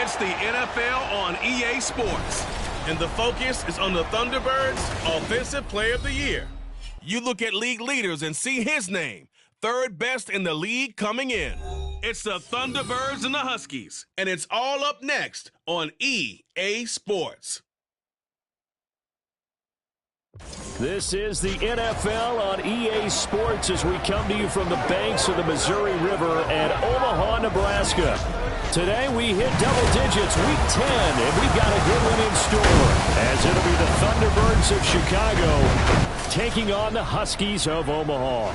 It's the NFL on EA Sports, and the focus is on the Thunderbirds Offensive Player of the Year. You look at league leaders and see his name, third best in the league coming in. It's the Thunderbirds and the Huskies, and it's all up next on EA Sports. This is the NFL on EA Sports as we come to you from the banks of the Missouri River at Omaha, Nebraska. Today we hit double digits, week 10, and we've got a good one in store, as it'll be the Thunderbirds of Chicago taking on the Huskies of Omaha.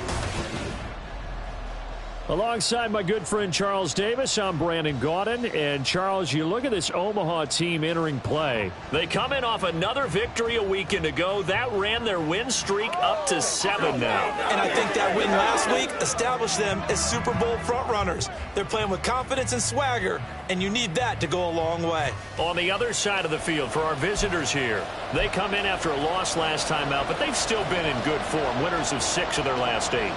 Alongside my good friend Charles Davis, I'm Brandon Gaudin. And Charles, you look at this Omaha team entering play. They come in off another victory a weekend ago. That ran their win streak up to 7 now. And I think that win last week established them as Super Bowl frontrunners. They're playing with confidence and swagger, and you need that to go a long way. On the other side of the field for our visitors here, they come in after a loss last time out, but they've still been in good form, winners of 6 of their last 8.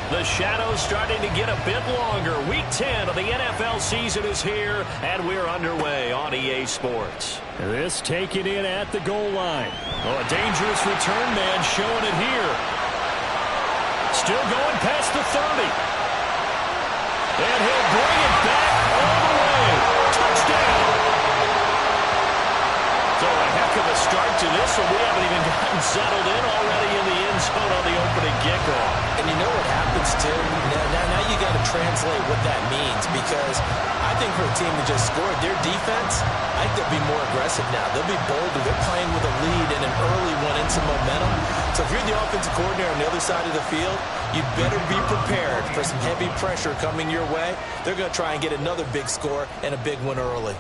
The shadow's starting to get a bit longer. Week 10 of the NFL season is here, and we're underway on EA Sports. This taken in at the goal line. Oh, a dangerous return man showing it here. Still going past the 30. And he'll bring it back all the way. Touchdown. So a heck of a start to this one. We haven't even gotten settled in already in the end zone on the opening kickoff. And you know what happens, too? Now you got to translate what that means, because I think for a team that just scored, their defense, I think they'll be more aggressive now. They'll be bolder. They're playing with a lead and an early one and some momentum. So if you're the offensive coordinator on the other side of the field, you better be prepared for some heavy pressure coming your way. They're going to try and get another big score and a big one early.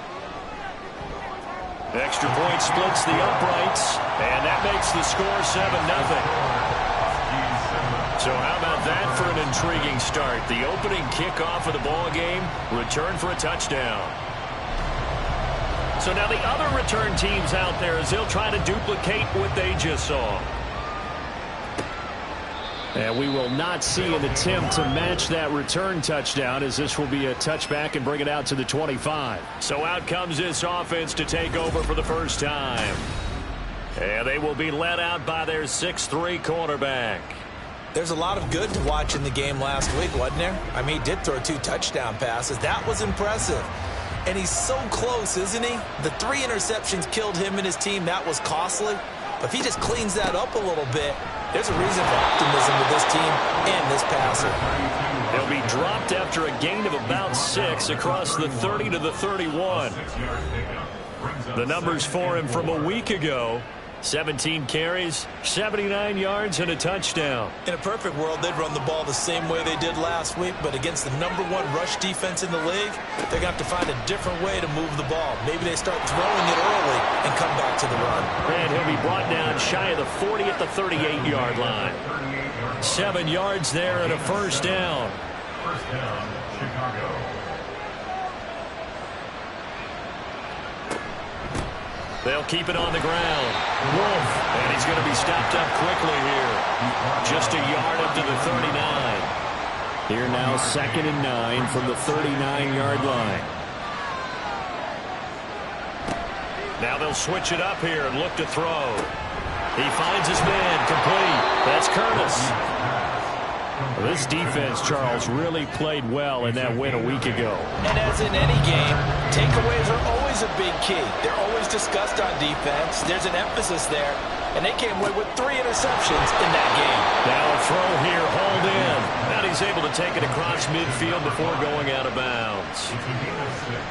Extra point splits the uprights, and that makes the score 7-0. So how about that for an intriguing start? The opening kickoff of the ball game, return for a touchdown. So now the other return teams out there as they'll try to duplicate what they just saw. And we will not see an attempt to match that return touchdown, as this will be a touchback and bring it out to the 25. So out comes this offense to take over for the first time. And they will be led out by their 6'3" quarterback. There's a lot of good to watch in the game last week, wasn't there? I mean, he did throw 2 touchdown passes. That was impressive. And he's so close, isn't he? The 3 interceptions killed him and his team. That was costly. But if he just cleans that up a little bit, there's a reason for optimism with this team and this passer. He'll be dropped after a gain of about 6 across the 30 to the 31. The numbers for him from a week ago: 17 carries, 79 yards, and a touchdown. In a perfect world, they'd run the ball the same way they did last week, but against the #1 rush defense in the league, they're going to have to find a different way to move the ball. Maybe they start throwing it early and come back to the run. And he'll be brought down shy of the 40 at the 38-yard line. 7 yards there and a first down. First down, Chicago. They'll keep it on the ground. Wolf, and he's going to be stopped up quickly here. Just a yard up to the 39. Here now, 2nd and 9 from the 39-yard line. Now they'll switch it up here and look to throw. He finds his man, complete. That's Curtis. This defense, Charles, really played well in that win a week ago. And as in any game, takeaways are always a big key. They're always discussed on defense. There's an emphasis there. And they came away with 3 interceptions in that game. Now a throw here, hauled in. And he's able to take it across midfield before going out of bounds.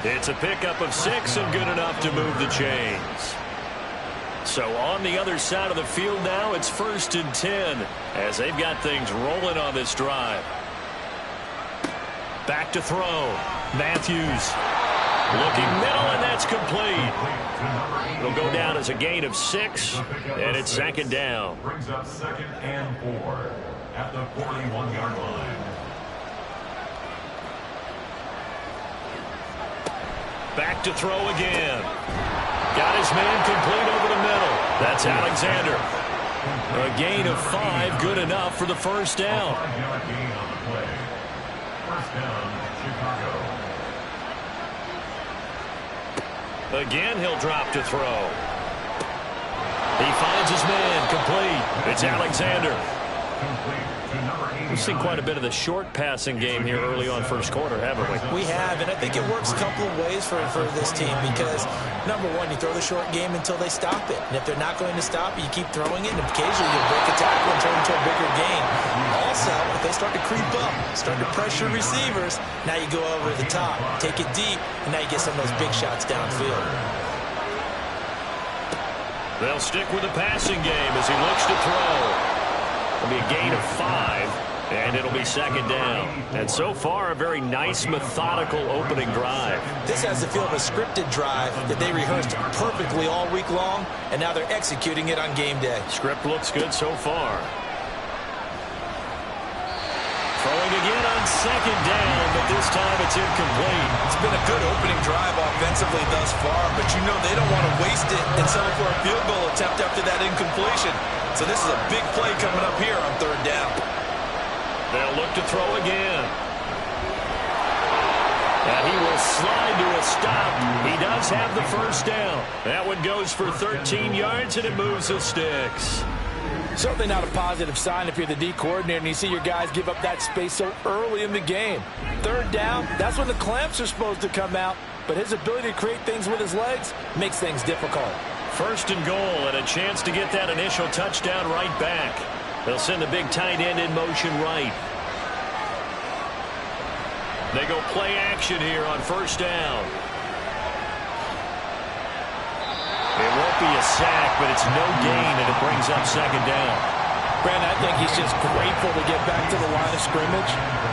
It's a pickup of 6 and good enough to move the chains. So on the other side of the field now, it's 1st and 10 as they've got things rolling on this drive. Back to throw. Matthews looking middle, and that's complete. It'll go down as a gain of 6, and it's 2nd down. Brings up 2nd and 4 at the 41-yard line. Back to throw again. Got his man complete over the middle. That's Alexander. A gain of 5, good enough for the first down. 5-yard gain on the play. First down, Chicago. Again, he'll drop to throw. He finds his man complete. It's Alexander. Complete to number 89. We've seen quite a bit of the short passing game here early on first quarter, haven't we? We have, and I think it works a couple of ways for this team because, number one, you throw the short game until they stop it. And if they're not going to stop it, you keep throwing it, and occasionally you break a tackle and turn it into a bigger game. Also, if they start to creep up, start to pressure receivers, now you go over the top, take it deep, and now you get some of those big shots downfield. They'll stick with the passing game as he looks to throw. It'll be a gain of 5, and it'll be second down. And so far, a very nice, methodical opening drive. This has the feel of a scripted drive that they rehearsed perfectly all week long, and now they're executing it on game day. Script looks good so far. Throwing again on second down, but this time it's incomplete. It's been a good opening drive offensively thus far, but you know they don't want to waste it and settle for a field goal attempt after that incompletion. So this is a big play coming up here on third down. They'll look to throw again. And he will slide to a stop. He does have the first down. That one goes for 13 yards, and it moves the sticks. Certainly not a positive sign if you're the D coordinator and you see your guys give up that space so early in the game. Third down, that's when the clamps are supposed to come out, but his ability to create things with his legs makes things difficult. First and goal, and a chance to get that initial touchdown right back. They'll send the big tight end in motion right. They go play action here on first down. It won't be a sack, but it's no gain, and it brings up second down. Brandon, I think he's just grateful to get back to the line of scrimmage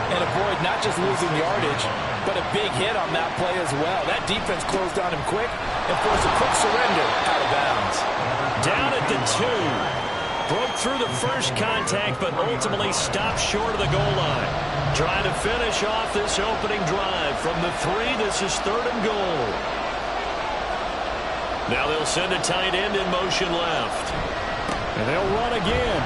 and avoid not just losing yardage, but a big hit on that play as well. That defense closed on him quick and forced a quick surrender out of bounds. Down at the 2. Broke through the first contact, but ultimately stopped short of the goal line. Trying to finish off this opening drive. From the 3, this is third and goal. Now they'll send a tight end in motion left. And they'll run again.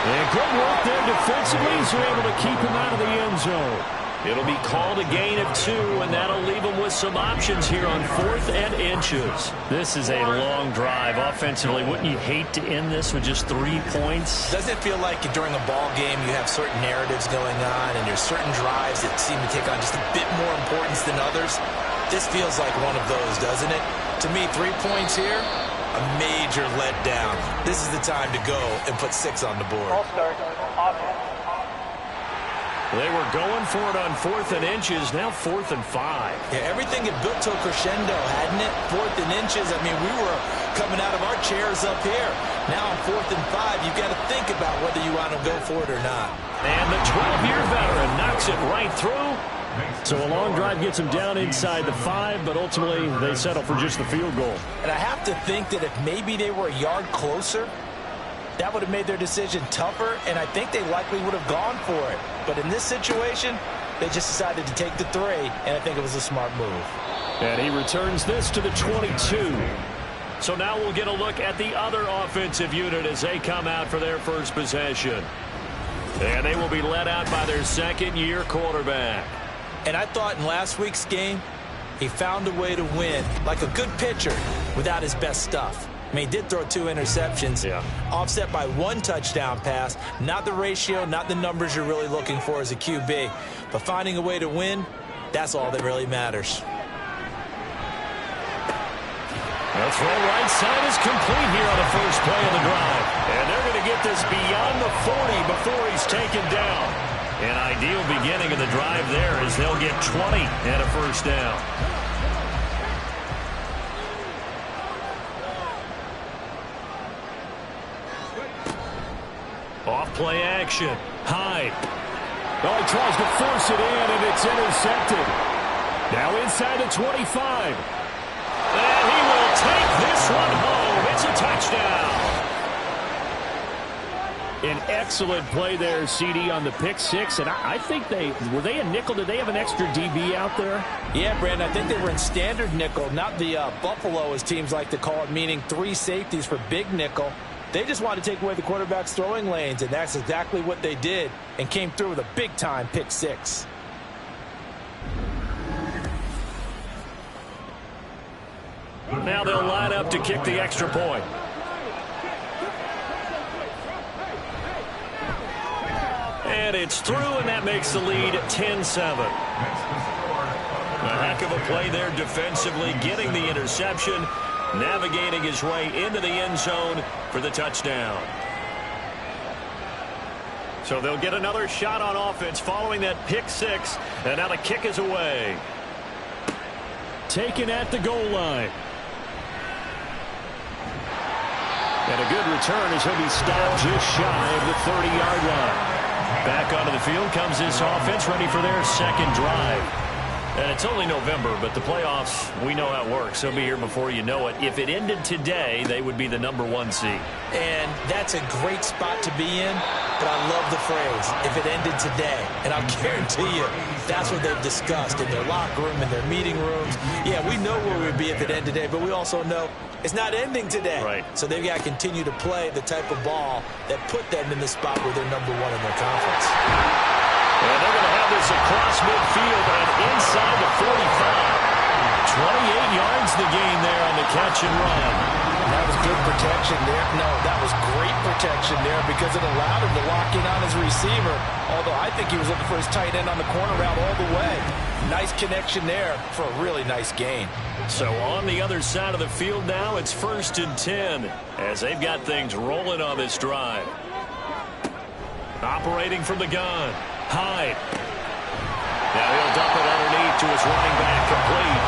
And good work there defensively as they're able to keep him out of the end zone. It'll be called a gain of 2, and that'll leave them with some options here on 4th and inches. This is a long drive offensively. Wouldn't you hate to end this with just 3 points? Doesn't it feel like during a ball game you have certain narratives going on and there's certain drives that seem to take on just a bit more importance than others? This feels like one of those, doesn't it? To me, 3 points here, a major letdown. This is the time to go and put 6 on the board. They were going for it on 4th and inches, now 4th and 5. Yeah, everything had built to a crescendo, hadn't it? 4th and inches, I mean, we were coming out of our chairs up here. Now on 4th and 5, you've got to think about whether you want to go for it or not. And the 12-year veteran knocks it right through. So a long drive gets them down inside the 5, but ultimately they settle for just the field goal. And I have to think that if maybe they were a yard closer, that would have made their decision tougher, and I think they likely would have gone for it. But in this situation, they just decided to take the 3, and I think it was a smart move. And he returns this to the 22. So now we'll get a look at the other offensive unit as they come out for their first possession. And they will be led out by their second-year quarterback. And I thought in last week's game, he found a way to win, like a good pitcher, without his best stuff. I mean, he did throw 2 interceptions, offset by 1 touchdown pass. Not the ratio, not the numbers you're really looking for as a QB. But finding a way to win, that's all that really matters. The throw right side is complete here on the first play of the drive. And they're going to get this beyond the 40 before he's taken down. An ideal beginning of the drive there as they'll get 20 and a first down. Off play action. Hyde. Oh, he tries to force it in, and it's intercepted. Now inside the 25. And he will take this one home. It's a touchdown. An excellent play there, CD, on the pick six. And I think were they a nickel? Did they have an extra DB out there? Yeah, Brandon, I think they were in standard nickel, not the Buffalo, as teams like to call it, meaning 3 safeties for big nickel. They just wanted to take away the quarterback's throwing lanes, and that's exactly what they did, and came through with a big-time pick six. Now they'll line up to kick the extra point. And it's through, and that makes the lead 10-7. A heck of a play there defensively, getting the interception, navigating his way into the end zone for the touchdown. So they'll get another shot on offense following that pick six, and now the kick is away. Taken at the goal line. And a good return as he'll be stopped just shy of the 30-yard line. Back onto the field comes this offense, ready for their second drive. And it's only November, but the playoffs, we know how it works. They'll be here before you know it. If it ended today, they would be the #1 seed. And that's a great spot to be in, but I love the phrase, if it ended today. And I'll guarantee you, that's what they've discussed in their locker room, in their meeting rooms. Yeah, we know where we'd be if it ended today, but we also know it's not ending today. Right. So they've got to continue to play the type of ball that put them in the spot where they're #1 in their conference. And they're going to have this across midfield and inside the 45. 28 yards the gain there on the catch and run. That was good protection there. No, that was great protection there because it allowed him to lock in on his receiver. Although I think he was looking for his tight end on the corner route all the way. Nice connection there for a really nice gain. So on the other side of the field now, it's 1st and 10 as they've got things rolling on this drive. Operating from the gun. Hyde. Now he'll dump it underneath to his running back, complete.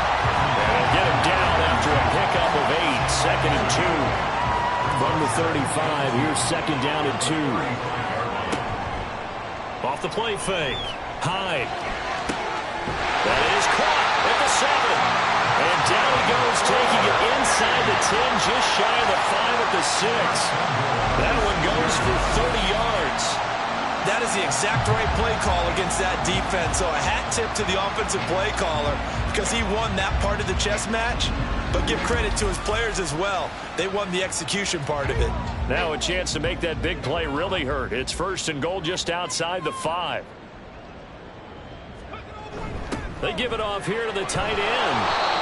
And he'll get him down after a pickup of 8. 2nd and 2. From the 35, here's 2nd down and 2. Off the play fake. Hyde. That is caught at the 7. And down he goes, taking it inside the 10, just shy of the 5 at the 6. That one goes for 30 yards. That is the exact right play call against that defense. So a hat tip to the offensive play caller because he won that part of the chess match. But give credit to his players as well. They won the execution part of it. Now a chance to make that big play really hurt. It's 1st and goal just outside the 5. They give it off here to the tight end.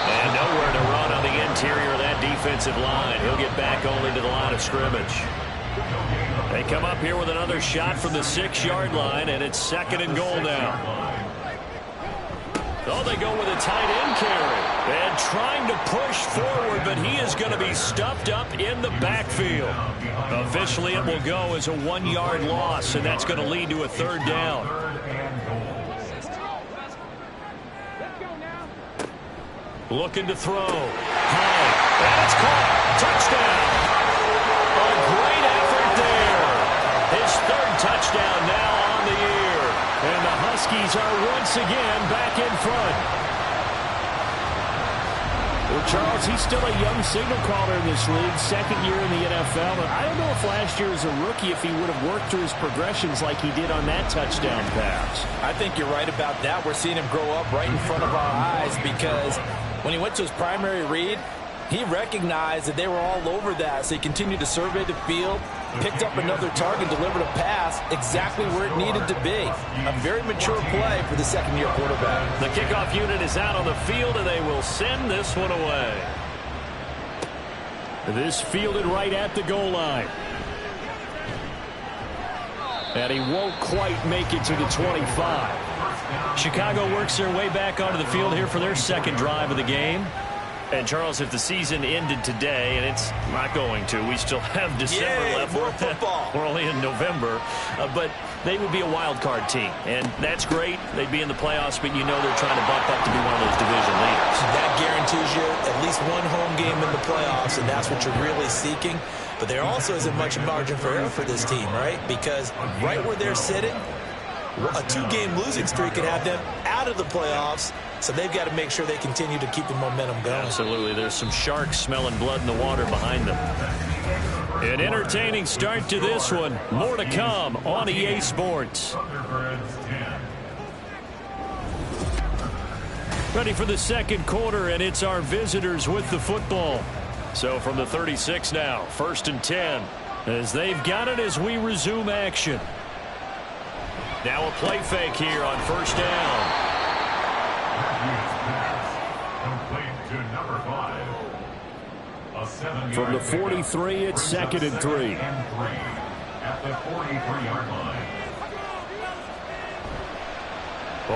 And nowhere to run on the interior of that defensive line. He'll get back only to the line of scrimmage. They come up here with another shot from the 6-yard line, and it's 2nd and goal now. Oh, they go with a tight end carry. And trying to push forward, but he is going to be stuffed up in the backfield. Officially, it will go as a 1-yard loss, and that's going to lead to a 3rd down. Looking to throw. High. And it's caught. Touchdown. A great effort there. His 3rd touchdown now on the year. And the Huskies are once again back in front. Well, Charles, he's still a young signal caller in this league, 2nd year in the NFL. And I don't know if last year as a rookie, if he would have worked through his progressions like he did on that touchdown pass. I think you're right about that. We're seeing him grow up right in front of our eyes because when he went to his primary read, he recognized that they were all over that, so he continued to survey the field, picked up another target, delivered a pass exactly where it needed to be. A very mature play for the 2nd-year quarterback. The kickoff unit is out on the field, and they will send this one away. This fielded right at the goal line. And he won't quite make it to the 25. Chicago works their way back onto the field here for their 2nd drive of the game. And, Charles, if the season ended today, and it's not going to, we still have December left. More football. We're only in November. But they would be a wild card team. And that's great. They'd be in the playoffs, but you know they're trying to bump up to be one of those division leaders. That guarantees you at least one home game in the playoffs, and that's what you're really seeking. But there also isn't much margin for error for this team, right? Because right where they're sitting, a 2-game losing streak could have them out of the playoffs. So they've got to make sure they continue to keep the momentum going. Absolutely. There's some sharks smelling blood in the water behind them. An entertaining start to this one. More to come on EA Sports. Thunderbirds 10. Ready for the second quarter, and it's our visitors with the football. So from the 36 now, 1st and 10, as they've got it as we resume action. Now a play fake here on 1st down. Complete to number 5. A 7-yard From the 43, it's 2nd and 3. At the 43-yard line.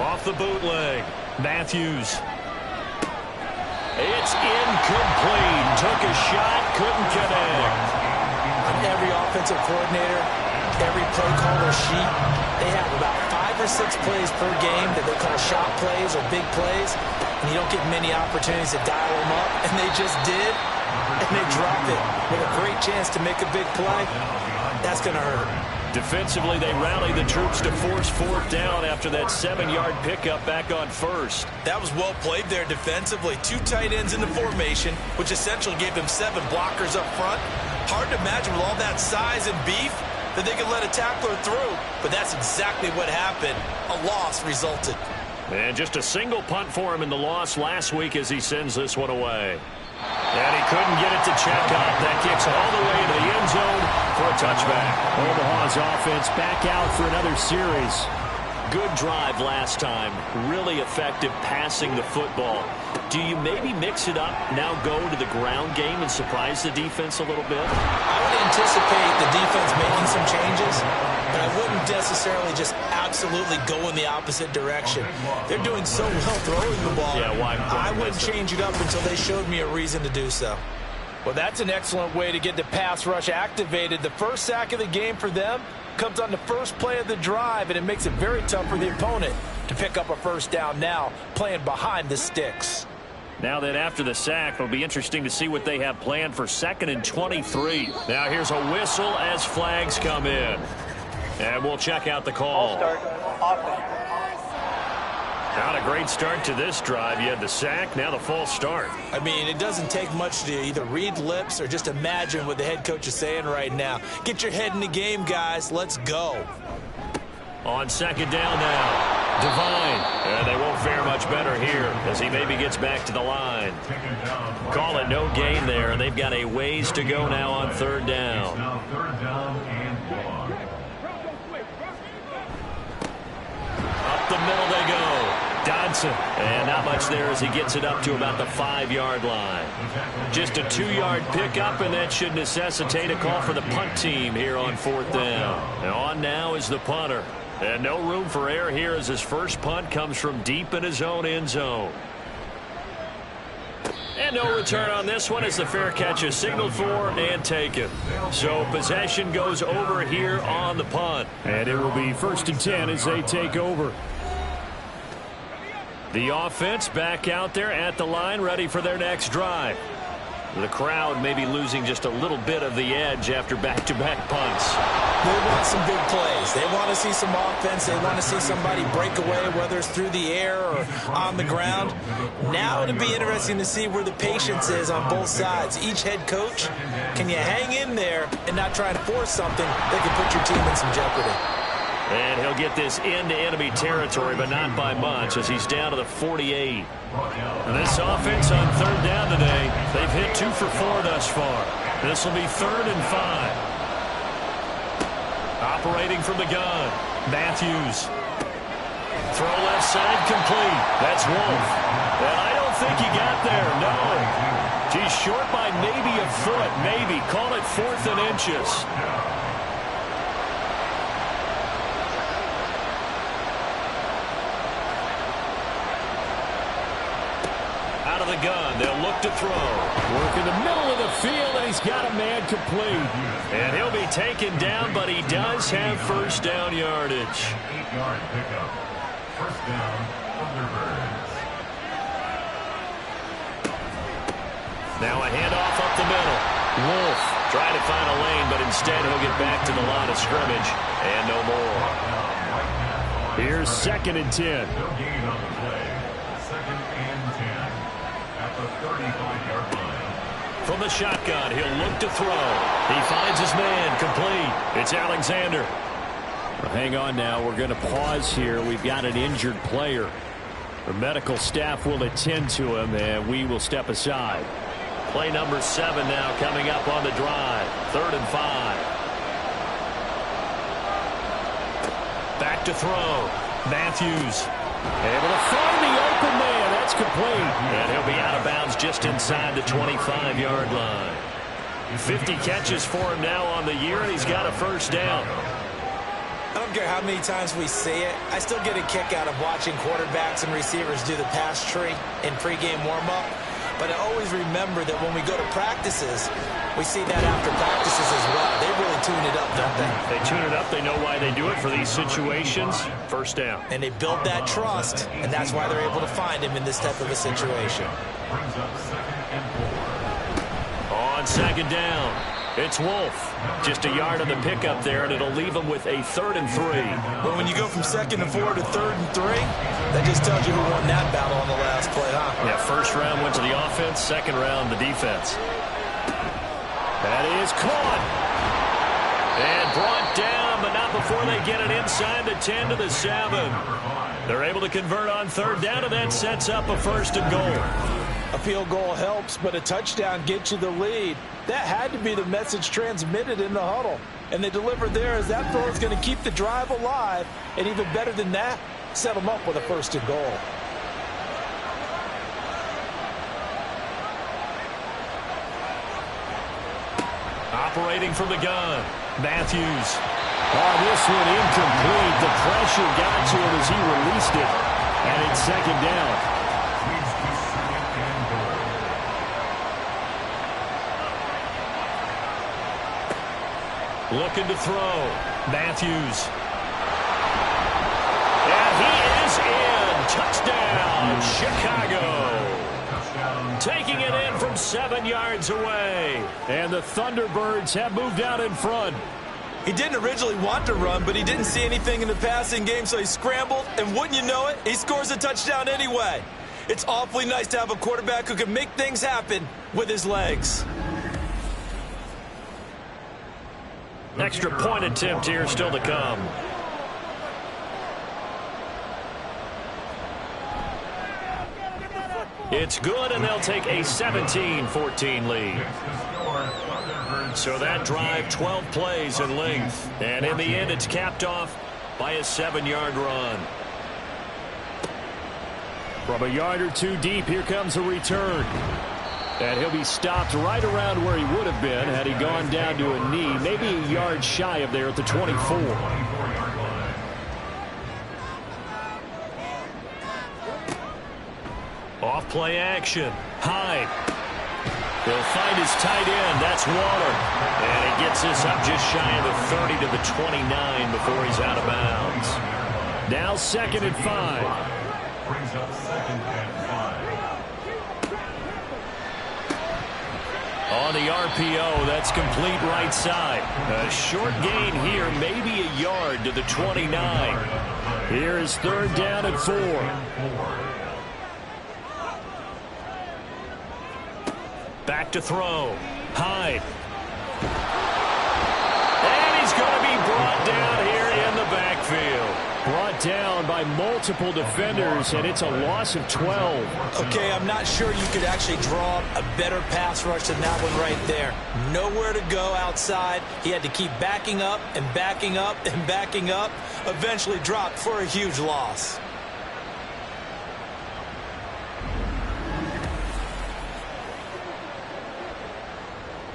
Off the bootleg, Matthews. It's incomplete. Took a shot, couldn't connect. On every offensive coordinator, every play caller sheet, they have about 5 or 6 plays per game that they call shot plays or big plays, and you don't get many opportunities to dial them up, and they just did, and they drop it with a great chance to make a big play. That's going to hurt. Defensively, they rally the troops to force 4th down after that 7-yard pickup back on 1st. That was well played there defensively. 2 tight ends in the formation, which essentially gave them 7 blockers up front. Hard to imagine with all that size and beef that they could let a tackler through, but that's exactly what happened. A loss resulted. And just a single punt for him in the loss last week as he sends this one away. And he couldn't get it to check up. That kicks all the way into the end zone for a touchback. Omaha's offense back out for another series. Good drive last time. Really effective passing the football. Do you maybe mix it up, now go to the ground game and surprise the defense a little bit? I would anticipate the defense making some changes, but I wouldn't necessarily just absolutely go in the opposite direction. They're doing so well throwing the ball. Yeah, why I wouldn't change it up until they showed me a reason to do so. Well, that's an excellent way to get the pass rush activated. The first sack of the game for them comes on the first play of the drive, and it makes it very tough for the opponent to pick up a 1st down now, playing behind the sticks. Now that after the sack, it'll be interesting to see what they have planned for 2nd and 23. Now here's a whistle as flags come in. And we'll check out the call. Not a great start to this drive. You had the sack, now the false start. I mean, it doesn't take much to either read lips or just imagine what the head coach is saying right now. Get your head in the game, guys. Let's go. On 2nd down now. Devine. And they won't fare much better here as he maybe gets back to the line. Call it no gain there, and they've got a ways to go now on 3rd down. Now 3rd down and 1. Up the middle they go. Dodson. And not much there as he gets it up to about the 5-yard line. Just a 2-yard pickup, and that should necessitate a call for the punt team here on 4th down. And on now is the punter. And no room for error here as his first punt comes from deep in his own end zone. And no return on this one as the fair catch is signaled for and taken. So possession goes over here on the punt. And it will be 1st and 10 as they take over. The offense back out there at the line, ready for their next drive. The crowd may be losing just a little bit of the edge after back-to-back punts. They want some big plays. They want to see some offense. They want to see somebody break away, whether it's through the air or on the ground. Now it'll be interesting to see where the patience is on both sides. Each head coach, can you hang in there and not try and force something that can put your team in some jeopardy? And he'll get this into enemy territory, but not by much as he's down to the 48. And this offense on 3rd down today, they've hit 2 for 4 thus far. This will be 3rd and 5. Operating from the gun, Matthews. Throw left side complete. That's Wolf. And I don't think he got there, no. He's short by maybe a foot, maybe. Call it 4th and inches. The gun, they'll look to throw. Work in the middle of the field, and he's got a man complete. And he'll be taken down, but he does have 1st down yardage. 8-yard pickup. 1st down, Thunderbirds. Now a handoff up the middle. Wolf trying to find a lane, but instead he'll get back to the line of scrimmage. And no more. Here's 2nd and 10. No gain on the play. 2nd and 10. At the 35-yard line. From the shotgun, he'll look to throw. He finds his man, complete. It's Alexander. Well, hang on now. We're going to pause here. We've got an injured player. The medical staff will attend to him, and we will step aside. Play number 7 now coming up on the drive. 3rd and 5. Back to throw. Matthews. Able to find the open man. That's complete. And he'll be out of bounds just inside the 25-yard line. 50 catches for him now on the year, and he's got a first down. I don't care how many times we see it. I still get a kick out of watching quarterbacks and receivers do the pass tree in pregame warm-up. But I always remember that when we go to practices, we see that after practices as well. They really tune it up, don't they? They tune it up. They know why they do it for these situations. First down. And they build that trust, and that's why they're able to find him in this type of a situation. On 2nd down, it's Wolf. Just a yard on the pickup there, and it'll leave him with a 3rd and 3. Well, when you go from 2nd and 4 to 3rd and 3, that just tells you who won that battle on the last play, huh? Yeah, first round went to the offense, 2nd round the defense. That is caught. And brought down, but not before they get it inside the 10 to the 7. They're able to convert on 3rd down, and that sets up a 1st and goal. A field goal helps, but a touchdown gets you the lead. That had to be the message transmitted in the huddle. And they delivered there as that throw is going to keep the drive alive. And even better than that, set them up with a 1st and goal. Operating from the gun, Matthews. Oh, this one incomplete. The pressure got to him as he released it. And it's 2nd down. Looking to throw. Matthews. And he is in. Touchdown, Chicago. Taking it in from 7 yards away. And the Thunderbirds have moved out in front. He didn't originally want to run, but he didn't see anything in the passing game, so he scrambled, and wouldn't you know it, he scores a touchdown anyway. It's awfully nice to have a quarterback who can make things happen with his legs. Extra point attempt here still to come. It's good, and they'll take a 17-14 lead. So that drive, 12 plays in length. And in the end, it's capped off by a 7-yard run. From a yard or two deep, here comes a return. And he'll be stopped right around where he would have been had he gone down to a knee, maybe a yard shy of there at the 24. Off play action. Hyde. He'll find his tight end. That's Waller. And he gets this up just shy of the 30 to the 29 before he's out of bounds. Now 2nd and 5. Brings up 2nd and 5. On the RPO, that's complete right side. A short gain here, maybe a yard to the 29. Here is 3rd down and 4. Back to throw. Hyde. And he's going to be brought down here in the backfield. Brought down by multiple defenders, and it's a loss of 12. Okay, I'm not sure you could actually draw a better pass rush than that one right there. Nowhere to go outside. He had to keep backing up and backing up and backing up. Eventually dropped for a huge loss.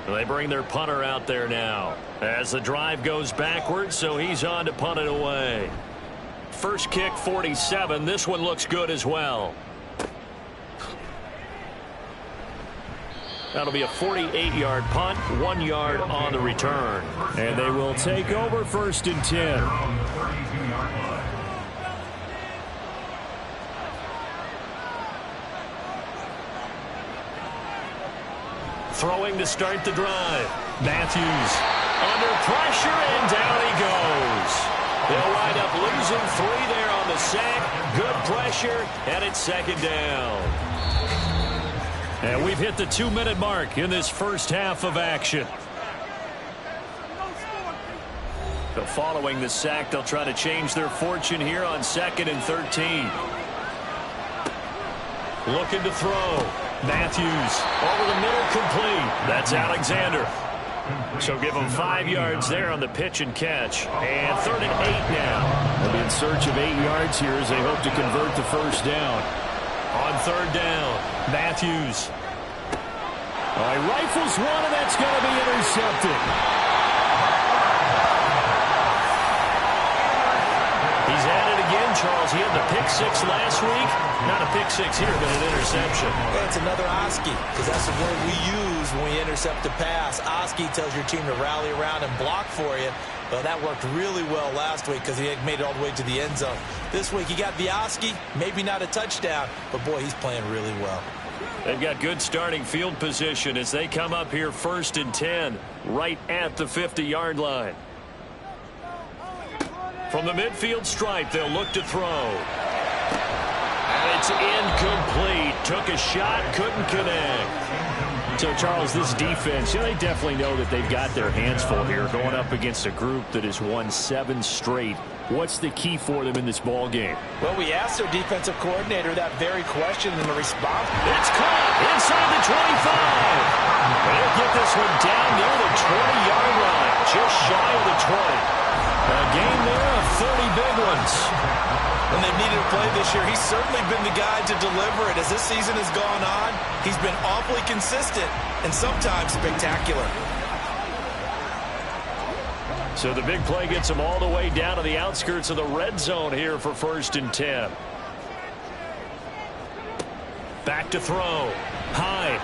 They bring their punter out there now as the drive goes backwards, so he's on to punt it away. First kick, 47. This one looks good as well. That'll be a 48-yard punt, 1 yard on the return. And they will take over 1st and 10. Throwing to start the drive. Matthews under pressure, and down he goes. They'll wind up losing 3 there on the sack. Good pressure, and it's 2nd down. And we've hit the 2-minute mark in this first half of action. So following the sack, they'll try to change their fortune here on 2nd and 13. Looking to throw. Matthews over the middle, complete. That's Alexander. So give them 5 yards there on the pitch and catch. And 3rd and 8 now. They'll be in search of 8 yards here as they hope to convert the first down. On 3rd down, Matthews. All right, rifles one, and that's going to be intercepted. He's at it again, Charles. He had the pick 6 last week. Not a pick 6 here, but an interception. Yeah, it's another Oski, because that's the word we use when we intercept a pass. Oski tells your team to rally around and block for you. Well, that worked really well last week because he made it all the way to the end zone. This week he got the Oski, maybe not a touchdown, but boy, he's playing really well. They've got good starting field position as they come up here 1st and 10, right at the 50-yard line. From the midfield stripe, they'll look to throw. And it's incomplete. Took a shot, couldn't connect. So, Charles, this defense, they definitely know that they've got their hands full here going up against a group that has won 7 straight. What's the key for them in this ball game? Well, we asked their defensive coordinator that very question, and the response... It's caught inside the 25. They'll get this one down near the 20-yard line, just shy of the 20. A game there of 30 big ones. When they've needed to play this year, he's certainly been the guy to deliver it. As this season has gone on, he's been awfully consistent and sometimes spectacular. So the big play gets them all the way down to the outskirts of the red zone here for 1st and 10. Back to throw. Hyde.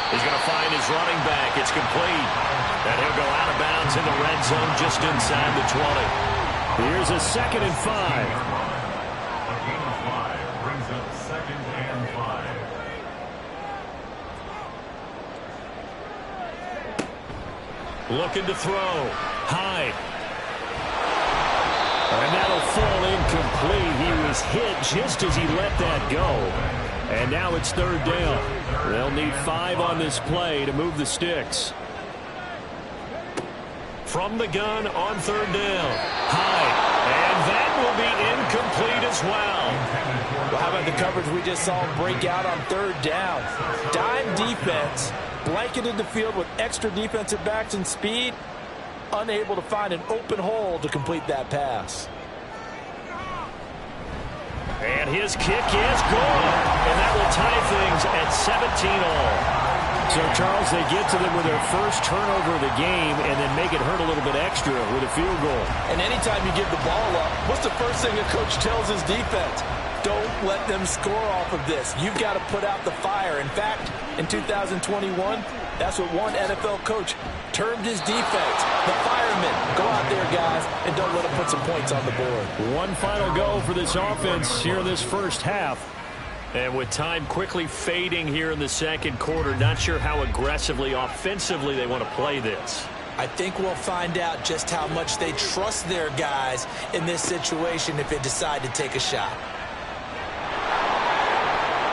He's going to find his running back. It's complete. And he'll go out of bounds in the red zone just inside the 20. Here's a 2nd and 5. A gain of 5 brings up 2nd and 5. Looking to throw. Hyde. And that'll fall incomplete. He was hit just as he let that go. And now it's 3rd down. They'll need 5 on this play to move the sticks. From the gun on 3rd down. Hyde. And that will be incomplete as well. Well, how about the coverage we just saw him break out on 3rd down? Dime defense, blanketed the field with extra defensive backs and speed, unable to find an open hole to complete that pass. And his kick is good. And that will tie things at 17 all. So, Charles, they get to them with their first turnover of the game and then make it hurt a little bit extra with a field goal. And anytime you give the ball up, what's the first thing a coach tells his defense? Don't let them score off of this. You've got to put out the fire. In fact, in 2021, that's what one NFL coach termed his defense. The firemen. Go out there, guys, and don't let them put some points on the board. One final go for this offense here in this first half. And with time quickly fading here in the 2nd quarter, not sure how aggressively, offensively they want to play this. I think we'll find out just how much they trust their guys in this situation if they decide to take a shot.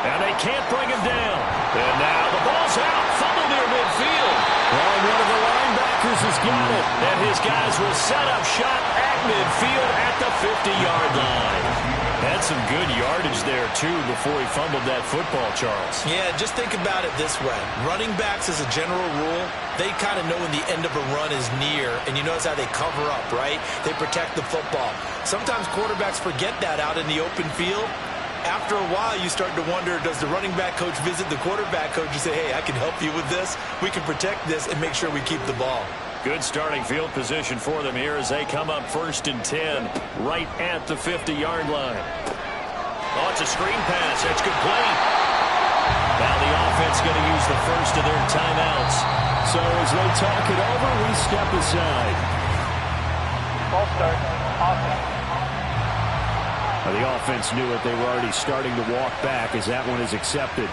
And they can't bring him down. And now the ball's out. Fumble near midfield. Well, one of the linebackers has got it. And his guys will set up shop at midfield at the 50-yard line. Had some good yardage there, too, before he fumbled that football, Charles. Yeah, just think about it this way. Running backs, as a general rule, they kind of know when the end of a run is near, and you notice how they cover up, right? They protect the football. Sometimes quarterbacks forget that out in the open field. After a while, you start to wonder, does the running back coach visit the quarterback coach and say, hey, I can help you with this? We can protect this and make sure we keep the ball. Good starting field position for them here as they come up 1st and 10, right at the 50-yard line. Oh, it's a screen pass. It's complete. Now the offense going to use the first of their timeouts. So as they talk it over, we step aside. Ball start. Offense. The offense knew it. They were already starting to walk back as that one is accepted.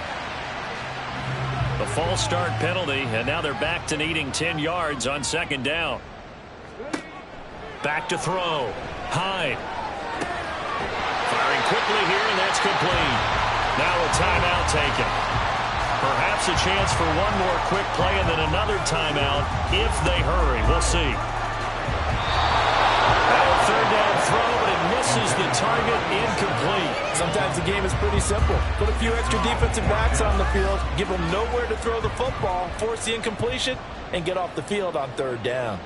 The false start penalty, and now they're back to needing 10 yards on 2nd down. Back to throw. Hyde. Firing quickly here, and that's complete. Now a timeout taken. Perhaps a chance for one more quick play and then another timeout if they hurry. We'll see. Third down throw, but it misses the target, incomplete. Sometimes the game is pretty simple. Put a few extra defensive backs on the field, give them nowhere to throw the football, force the incompletion, and get off the field on third down.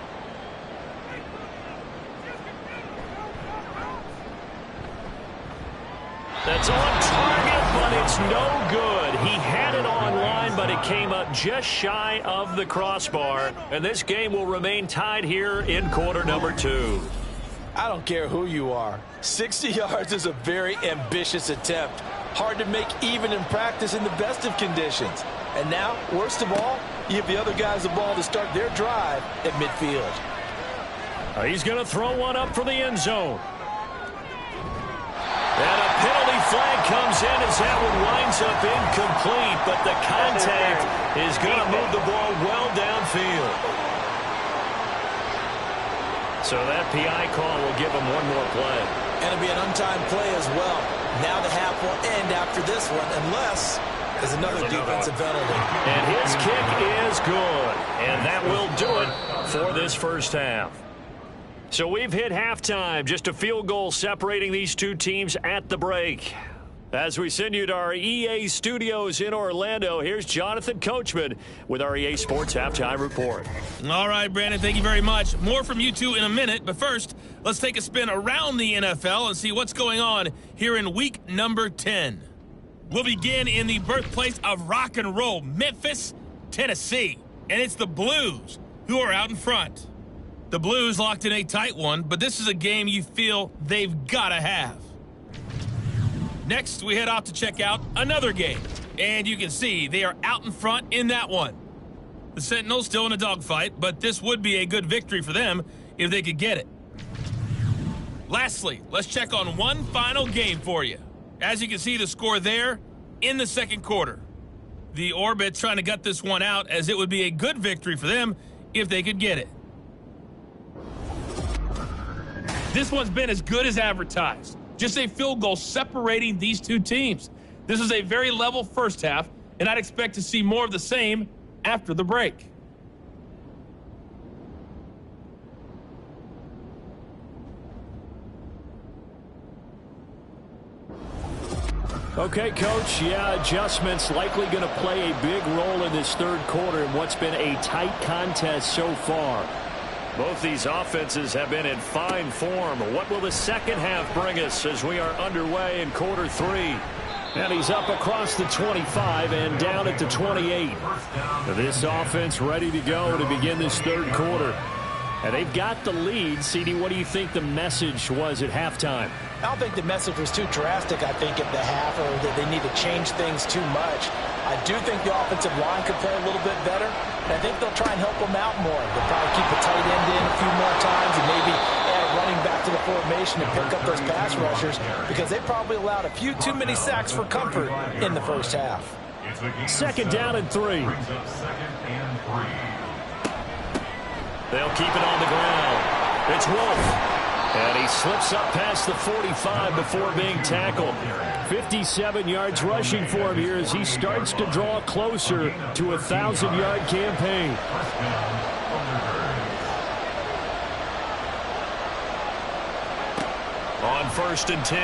That's on target, but it's no good. He had it on line, but it came up just shy of the crossbar. And this game will remain tied here in quarter number 2. I don't care who you are. 60 yards is a very ambitious attempt. Hard to make even in practice in the best of conditions. And now, worst of all, you give the other guys the ball to start their drive at midfield. He's going to throw one up for the end zone. And a penalty flag comes in as that one winds up incomplete, but the contact is going to move the ball well downfield. So that PI call will give him one more play. And it'll be an untimed play as well. Now the half will end after this one, unless there's another defensive penalty. And his kick is good. And that will do it for this first half. So we've hit halftime. Just a field goal separating these two teams at the break. As we send you to our EA studios in Orlando, here's Jonathan Coachman with our EA Sports Halftime Report. All right, Brandon, thank you very much. More from you two in a minute, but first, let's take a spin around the NFL and see what's going on here in week number 10. We'll begin in the birthplace of rock and roll, Memphis, Tennessee. And it's the Blues who are out in front. The Blues locked in a tight one, but this is a game you feel they've got to have. Next, we head off to check out another game. And you can see they are out in front in that one. The Sentinels still in a dogfight, but this would be a good victory for them if they could get it. Lastly, let's check on one final game for you. As you can see the score there in the second quarter. The Orbits trying to gut this one out as it would be a good victory for them if they could get it. This one's been as good as advertised. Just a field goal separating these two teams. This is a very level first half, and I'd expect to see more of the same after the break. Okay, Coach, adjustments likely going to play a big role in this third quarter in what's been a tight contest so far. Both these offenses have been in fine form. What will the second half bring us as we are underway in quarter 3? And he's up across the 25 and down at the 28. This offense ready to go to begin this third quarter. And they've got the lead. CD, what do you think the message was at halftime? I don't think the message was too drastic, I think, at the half, or that they need to change things too much. I do think the offensive line could play a little bit better, and I think they'll try and help them out more. They'll probably keep a tight end in a few more times and maybe add a running back to the formation and pick up those pass rushers because they probably allowed a few too many sacks for comfort in the first half. Second down and 3. They'll keep it on the ground. It's Wolf. And he slips up past the 45 before being tackled. 57 yards rushing for him here as he starts to draw closer to a 1,000-yard campaign. On 1st and 10,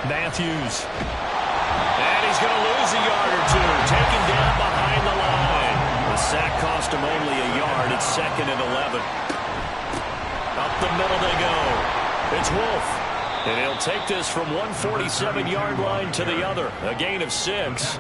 Matthews. And he's going to lose a yard or two. Taken down behind the line. The sack cost him only a yard. It's 2nd and 11. Up the middle they go. It's Wolf. And he'll take this from 147-yard line to the other. A gain of 6.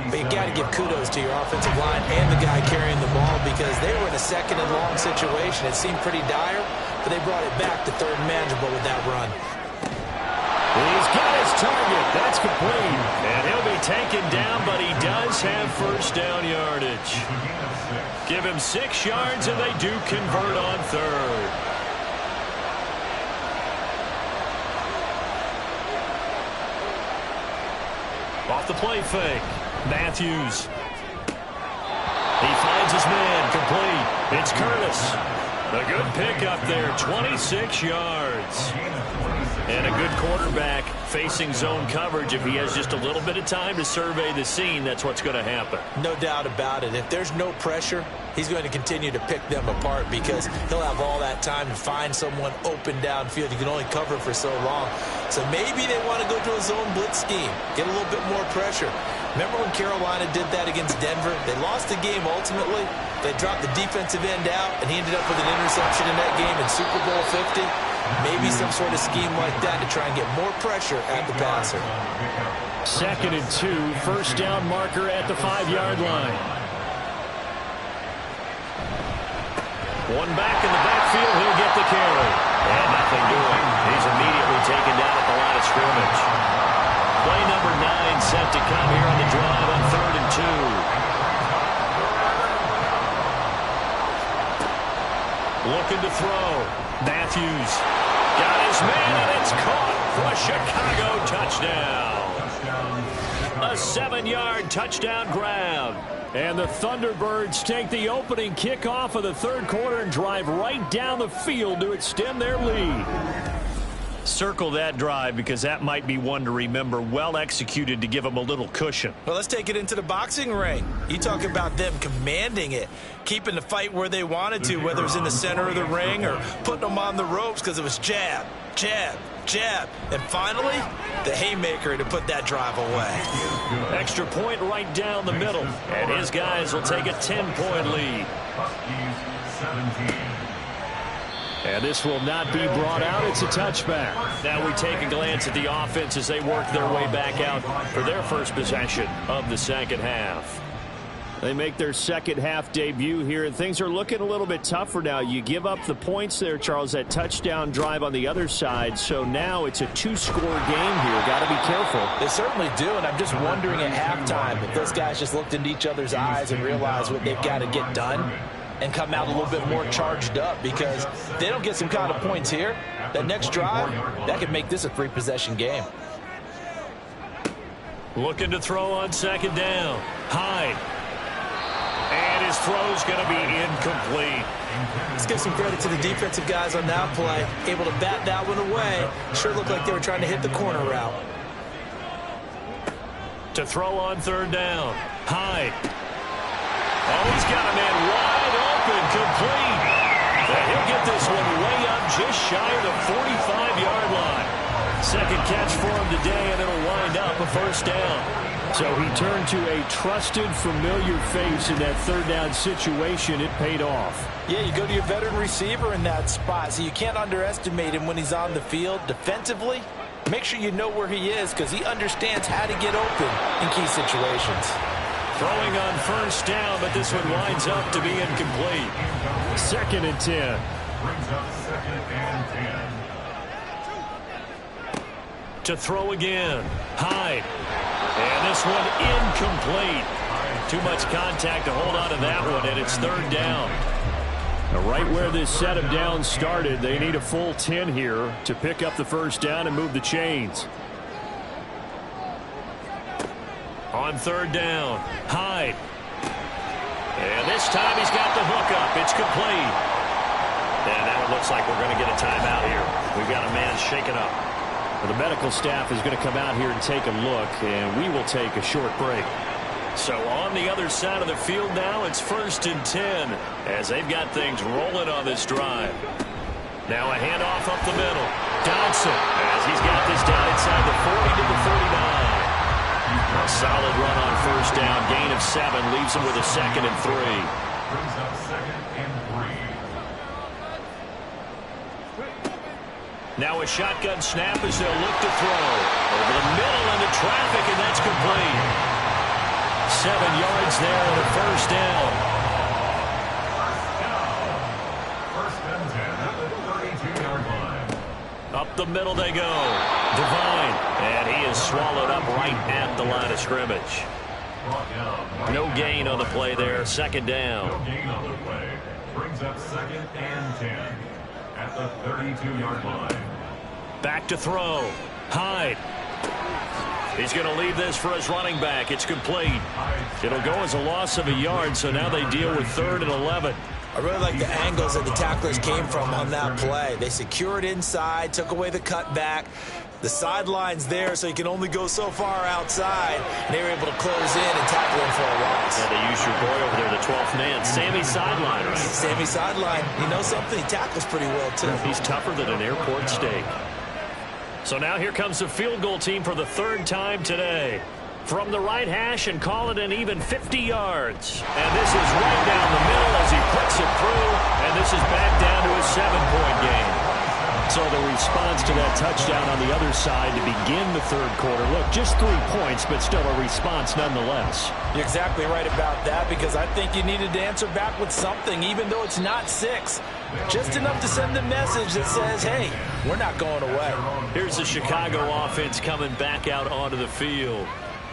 But you got to give kudos to your offensive line and the guy carrying the ball because they were in a 2nd and long situation. It seemed pretty dire, but they brought it back to 3rd and manageable with that run. He's got his target. That's complete. And he'll be taken down, but he does have first down yardage. Give him 6 yards, and they do convert on 3rd. Off the play fake. Matthews. He finds his man complete. It's Curtis. A good pickup there, 26 yards. And a good quarterback facing zone coverage. If he has just a little bit of time to survey the scene, that's what's going to happen. No doubt about it. If there's no pressure, he's going to continue to pick them apart because he'll have all that time to find someone open downfield. You can only cover for so long. So maybe they want to go to a zone blitz scheme, get a little bit more pressure. Remember when Carolina did that against Denver? They lost the game ultimately. They dropped the defensive end out, and he ended up with an interception in that game in Super Bowl 50. Maybe some sort of scheme like that to try and get more pressure at the passer. 2nd and 2, first down marker at the 5-yard line. One back in the backfield, he'll get the carry. And nothing doing. He's immediately taken down at the line of scrimmage. Play number 9 set to come here on the drive on 3rd and 2. Looking to throw. Matthews got his man, and it's caught for a Chicago touchdown. A 7-yard touchdown grab. And the Thunderbirds take the opening kickoff of the 3rd quarter and drive right down the field to extend their lead. Circle that drive because that might be one to remember. Well executed to give them a little cushion. Well, let's take it into the boxing ring. You talk about them commanding it, keeping the fight where they wanted to, whether it was in the center of the ring or putting them on the ropes because it was jab, jab, jab. And finally, the haymaker to put that drive away. Extra point right down the middle. And his guys will take a 10-point lead. Huskies 17. And this will not be brought out. It's a touchback. Now we take a glance at the offense as they work their way back out for their first possession of the second half. They make their second half debut here, and things are looking a little bit tougher now. You give up the points there, Charles, that touchdown drive on the other side. So now it's a 2-score game here. Got to be careful. They certainly do, and I'm just wondering at halftime if those guys just looked into each other's eyes and realized what they've got to get done and come out a little bit more charged up, because they don't get some kind of points here. That next drive, that could make this a 3-possession game. Looking to throw on second down. Hyde. And his throw's going to be incomplete. Let's give some credit to the defensive guys on that play. Able to bat that one away. Sure looked like they were trying to hit the corner route. To throw on third down. Hyde. Oh, he's got a man wide open, complete. And he'll get this one way up just shy of the 45-yard line. Second catch for him today, and it'll wind up a first down. So he turned to a trusted, familiar face in that third down situation. It paid off. Yeah, you go to your veteran receiver in that spot, so you can't underestimate him when he's on the field defensively. Make sure you know where he is, because he understands how to get open in key situations. Throwing on first down, but this one winds up to be incomplete. 2nd and 10. Brings up 2nd and 10. To throw again. Hyde. And this one incomplete. Too much contact to hold on to that one, and it's third down. Now, right where this set of downs started, they need a full 10 here to pick up the first down and move the chains. On third down, Hyde. And this time he's got the hook up. It's complete. And now it looks like we're going to get a timeout here. We've got a man shaken up. Well, the medical staff is going to come out here and take a look, and we will take a short break. So on the other side of the field now, it's 1st and 10 as they've got things rolling on this drive. Now a handoff up the middle. Dodson, as he's got this down inside the 40 to the 39. A solid run on first down. Gain of 7 leaves him with a 2nd and 3. Brings up 2nd and 3. Now a shotgun snap as they'll look to throw. Over the middle into traffic, and that's complete. 7 yards there and a first down. First and 10 at the 32-yard line. Up the middle they go. Devine, and he is swallowed up right at the line of scrimmage. Brought down. No gain on the play there. Second down. No gain on the play. Brings up 2nd and 10 at the 32-yard line. Back to throw. Hyde. He's going to leave this for his running back. It's complete. It'll go as a loss of a yard, so now they deal with 3rd and 11. I really like the angles that the tacklers came from on that play. They secured inside, took away the cutback. The sideline's there, so you can only go so far outside. And they were able to close in and tackle him for a loss. Yeah, they used your boy over there, the 12th man, Sammy Sideline, right? Sammy Sideline. You know something? He tackles pretty well, too. He's tougher than an airport steak. So now here comes the field goal team for the third time today. From the right hash and call it an even 50 yards. And this is right down the middle as he puts it through. And this is back down to a 7-point game. So the response to that touchdown on the other side to begin the third quarter. Look, just 3 points, but still a response nonetheless. You're exactly right about that, because I think you needed to answer back with something, even though it's not 6. Just enough to send a message that says, hey, we're not going away. Here's the Chicago offense coming back out onto the field.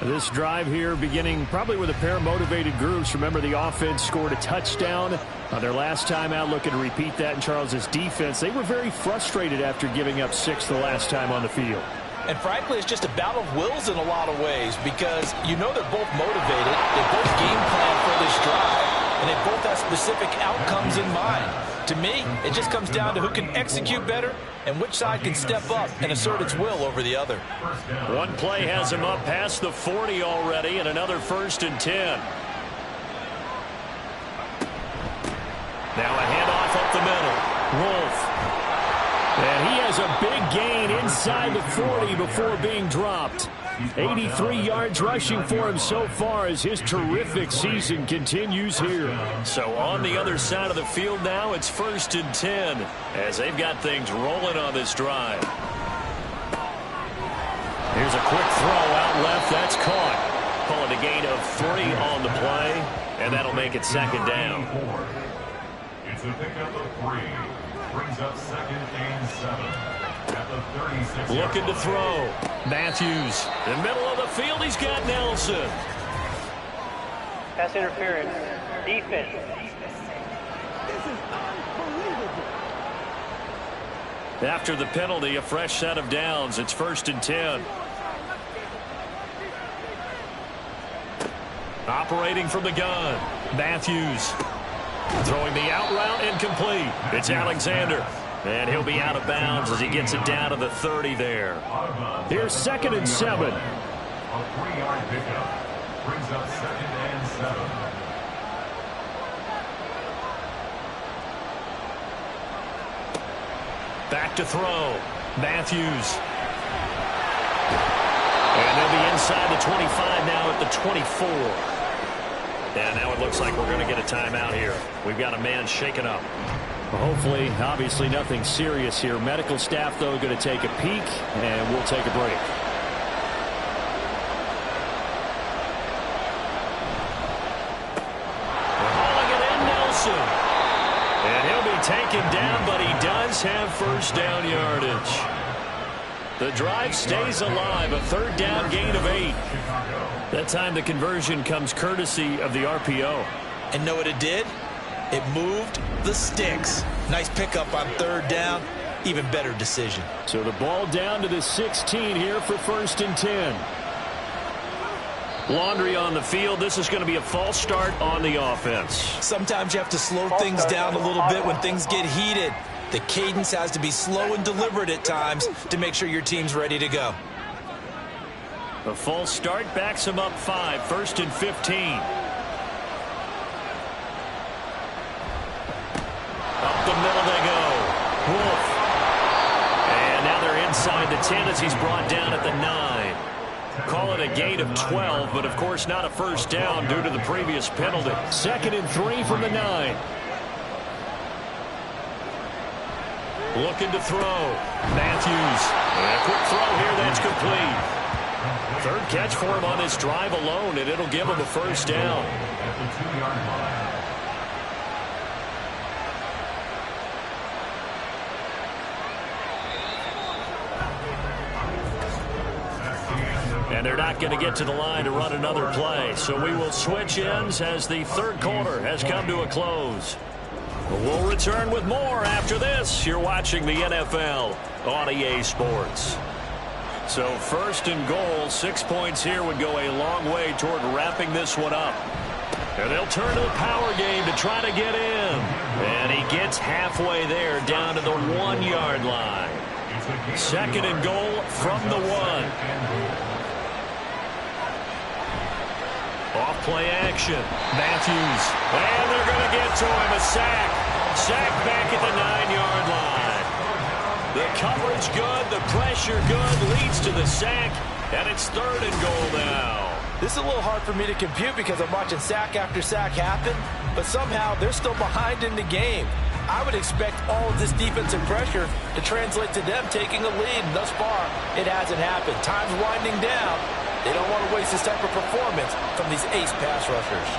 This drive here beginning probably with a pair of motivated groups. Remember, the offense scored a touchdown on their last time out, looking to repeat that in Charles's defense. They were very frustrated after giving up 6 the last time on the field. And frankly, it's just a battle of wills in a lot of ways, because you know they're both motivated, they both game plan for this drive, and they both have specific outcomes in mind. To me, it just comes down to who can execute better and which side can step up and assert its will over the other. One play has him up past the 40 already, and another 1st and 10. Now a handoff up the middle. Wolf. And he has a big gain inside the 40 before being dropped. 83 yards rushing for him so far as his terrific season continues here. So on the other side of the field now, it's 1st and 10 as they've got things rolling on this drive. Here's a quick throw out left. That's caught. Call it a gain of 3 on the play, and that'll make it 2nd down. It's a pickup of 3. Brings up 2nd and 7. At the 36. Looking to throw. Matthews. In the middle of the field, he's got Nelson. Pass interference. Defense. After the penalty, a fresh set of downs. It's 1st and 10. Operating from the gun. Matthews. Throwing the out route, incomplete. It's Alexander. And he'll be out of bounds as he gets it down to the 30 there. Here's 2nd and 7. A 3-yard pickup. Brings up 2nd and 7. Back to throw. Matthews. And they'll be inside the 25 now at the 24. And now it looks like we're going to get a timeout here. We've got a man shaken up. Well, hopefully, obviously nothing serious here. Medical staff, though, going to take a peek, and we'll take a break. They're hauling it in, Nelson. And he'll be taken down, but he does have 1st down yardage. The drive stays alive, a 3rd down gain of 8. That time the conversion comes courtesy of the RPO. And know what it did? It moved the sticks. Nice pickup on 3rd down. Even better decision. So the ball down to the 16 here for 1st and 10. Laundry on the field. This is going to be a false start on the offense. Sometimes you have to slow things down a little bit when things get heated. The cadence has to be slow and deliberate at times to make sure your team's ready to go. A false start backs him up 5. 1st and 15. Up the middle they go. Wolf. And now they're inside the 10 as he's brought down at the 9. Call it a gain of 12, but of course not a 1st down due to the previous penalty. 2nd and 3 from the 9. Looking to throw. Matthews. And a quick throw here that's complete. 3rd catch for him on this drive alone, and it'll give him a 1st down. At the 2-yard line. And they're not going to get to the line to run another play. So we will switch ends as the 3rd quarter has come to a close. We'll return with more after this. You're watching the NFL on EA Sports. So 1st and goal, 6 points here would go a long way toward wrapping this one up. And they'll turn to the power game to try to get in. And he gets halfway there down to the 1-yard line. 2nd and goal from the 1. Off-play action. Matthews. And they're going to get to him. A sack. Sack back at the 9-yard line. The coverage good. The pressure good. Leads to the sack. And it's 3rd and goal now. This is a little hard for me to compute because I'm watching sack after sack happen, but somehow they're still behind in the game. I would expect all of this defensive pressure to translate to them taking a lead, and thus far, it hasn't happened. Time's winding down. They don't want to waste this type of performance from these ace pass rushers.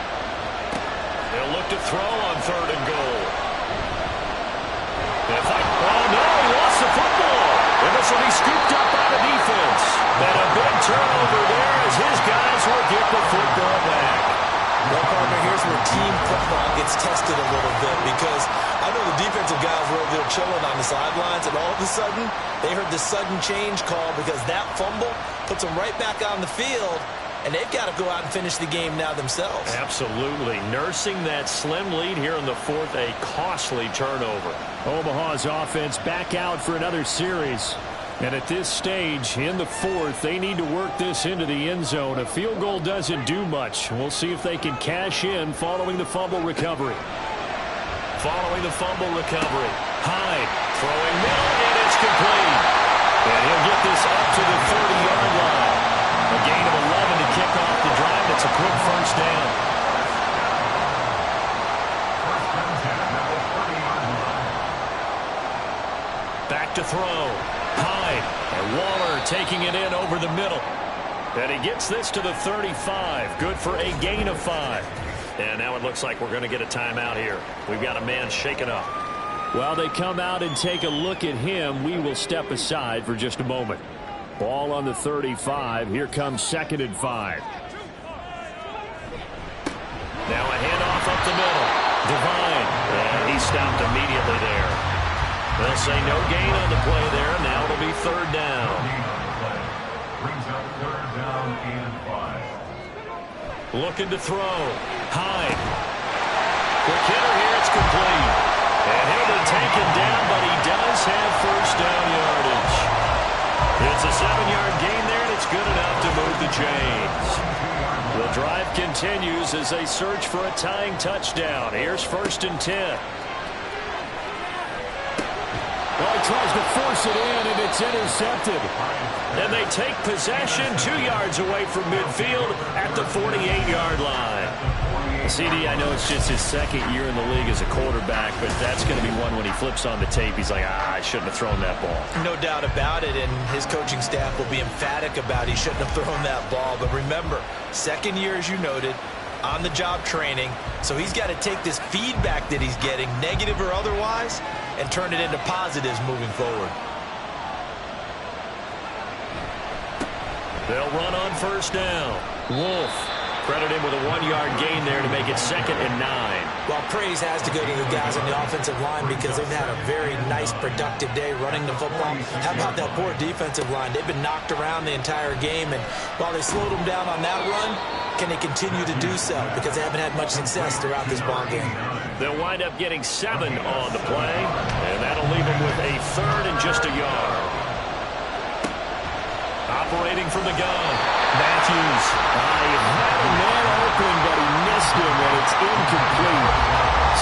They'll look to throw on 3rd and goal. Oh, no, he lost the football. And this will be scooped up by the defense. And a big turnover there as his guys will get the football back. Well, partner, here's where team football gets tested a little bit because I know the defensive guys were over there chilling on the sidelines, and all of a sudden, they heard the sudden change call because that fumble puts them right back on the field, and they've got to go out and finish the game now themselves. Absolutely. Nursing that slim lead here in the 4th, a costly turnover. Omaha's offense back out for another series. And at this stage, in the 4th, they need to work this into the end zone. A field goal doesn't do much. We'll see if they can cash in following the fumble recovery. Following the fumble recovery. Hyde throwing middle, and it's complete. And he'll get this up to the 30-yard line. A gain of 11 to kick off the drive. It's a quick first down. Back to throw. Hyde and Waller taking it in over the middle. And he gets this to the 35. Good for a gain of 5. And now it looks like we're going to get a timeout here. We've got a man shaken up. While they come out and take a look at him, we will step aside for just a moment. Ball on the 35. Here comes 2nd and 5. Now a handoff up the middle. Devine. And he stopped immediately there. They'll say no gain on the play there. Now it'll be 3rd down. Brings up 3rd down and 5. Looking to throw. Hyde. Quick hitter here. It's complete. And he'll be taken down, but he does have first down yardage. It's a 7-yard gain there, and it's good enough to move the chains. The drive continues as they search for a tying touchdown. Here's 1st and 10. Well, he tries to force it in, and it's intercepted. And they take possession 2 yards away from midfield at the 48-yard line. CD, I know it's just his 2nd year in the league as a quarterback, but that's going to be one when he flips on the tape. He's like, I shouldn't have thrown that ball. No doubt about it, and his coaching staff will be emphatic about he shouldn't have thrown that ball. But remember, 2nd year, as you noted, on-the-job training, so he's got to take this feedback that he's getting, negative or otherwise, and turn it into positives moving forward. They'll run on 1st down. Wolf credit him with a 1-yard gain there to make it 2nd and 9. Well, praise has to go to the guys on the offensive line because they've had a very nice, productive day running the football. How about that poor defensive line? They've been knocked around the entire game, and while they slowed them down on that run, can they continue to do so? Because they haven't had much success throughout this ball game. They'll wind up getting 7 on the play, and that'll leave them with a 3rd and just a yard. Operating from the gun, Matthews. He had a man open, but he missed him, and it's incomplete.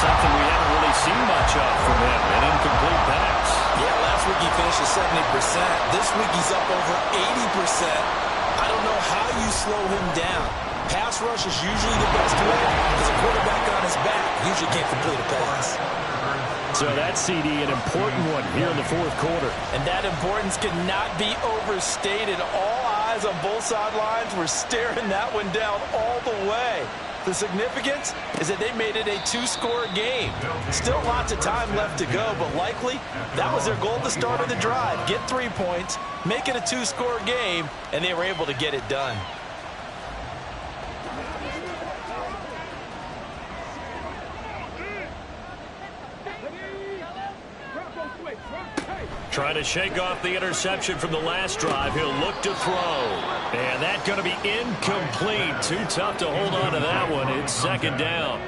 Something we haven't really seen much of from him, an incomplete pass. Yeah, last week he finished at 70%. This week he's up over 80%. I don't know how you slow him down. Pass rush is usually the best way because a quarterback on his back usually can't complete a pass. So that's, CD, an important one here in the 4th quarter. And that importance cannot be overstated. All eyes on both sidelines were staring that one down all the way. The significance is that they made it a 2-score game. Still lots of time left to go, but likely that was their goal at the start of the drive. Get 3 points, make it a 2-score game, and they were able to get it done. Trying to shake off the interception from the last drive. He'll look to throw. And that's going to be incomplete. Too tough to hold on to that one. It's second down.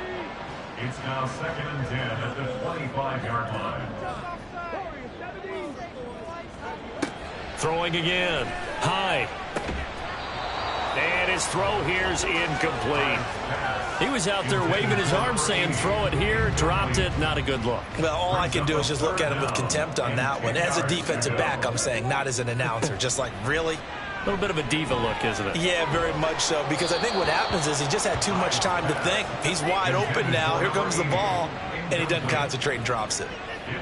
It's now 2nd and 10 at the 25-yard line. Throwing again. Hyde. And his throw here's incomplete. He was out there waving his arm saying throw it here, dropped it, not a good look. Well, all I can do is just look at him with contempt on that one. As a defensive back, I'm saying, not as an announcer. Just like, really? A little bit of a diva look, isn't it? Yeah, very much so, because I think what happens is he just had too much time to think. He's wide open now. Here comes the ball, and he doesn't concentrate and drops it.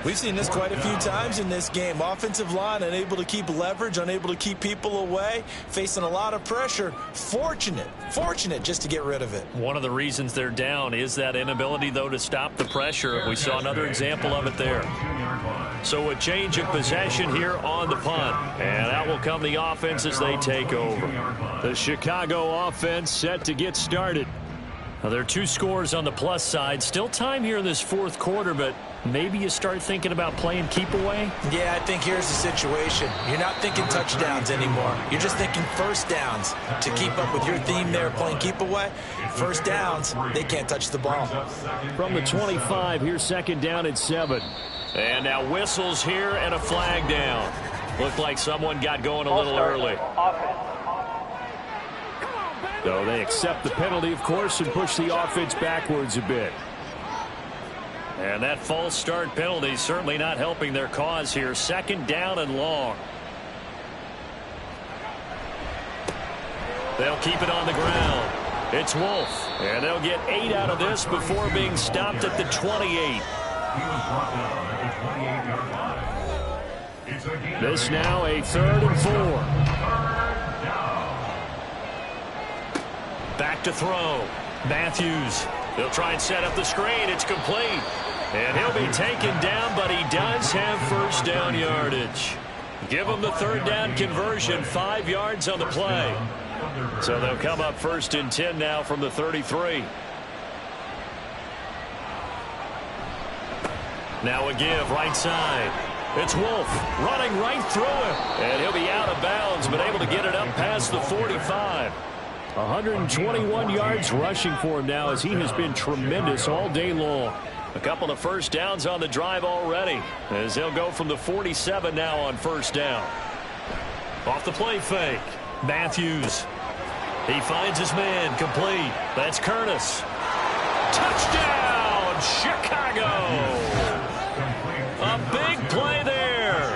We've seen this quite a few times in this game. Offensive line unable to keep leverage, unable to keep people away, facing a lot of pressure. Fortunate just to get rid of it. One of the reasons they're down is that inability, though, to stop the pressure. We saw another example of it there. So a change of possession here on the punt. And out will come the offense as they take over. The Chicago offense set to get started. Now, there are 2 scores on the plus side. Still time here in this fourth quarter, but maybe you start thinking about playing keep away? Yeah, I think here's the situation. You're not thinking touchdowns anymore. You're just thinking first downs. To keep up with your theme there, playing keep away, first downs, they can't touch the ball. From the 25, here's second down at 7. And now whistles here and a flag down. Looked like someone got going a little early. So they accept the penalty, of course, and push the offense backwards a bit. And that false start penalty certainly not helping their cause here. Second down and long. They'll keep it on the ground. It's Wolf. And they'll get 8 out of this before being stopped at the 28. He was brought down at the 28-yard line. It's a gain. This now a 3rd and 4. Back to throw. Matthews. He'll try and set up the screen. It's complete. And he'll be taken down, but he does have first down yardage. Give him the 3rd down conversion. 5 yards on the play. So they'll come up 1st and 10 now from the 33. Now a give right side. It's Wolf running right through him. And he'll be out of bounds, but able to get it up past the 45. 121 yards rushing for him now as he has been tremendous all day long. A couple of first downs on the drive already as they'll go from the 47 now on first down. Off the play fake. Matthews. He finds his man complete. That's Curtis. Touchdown, Chicago. A big play there.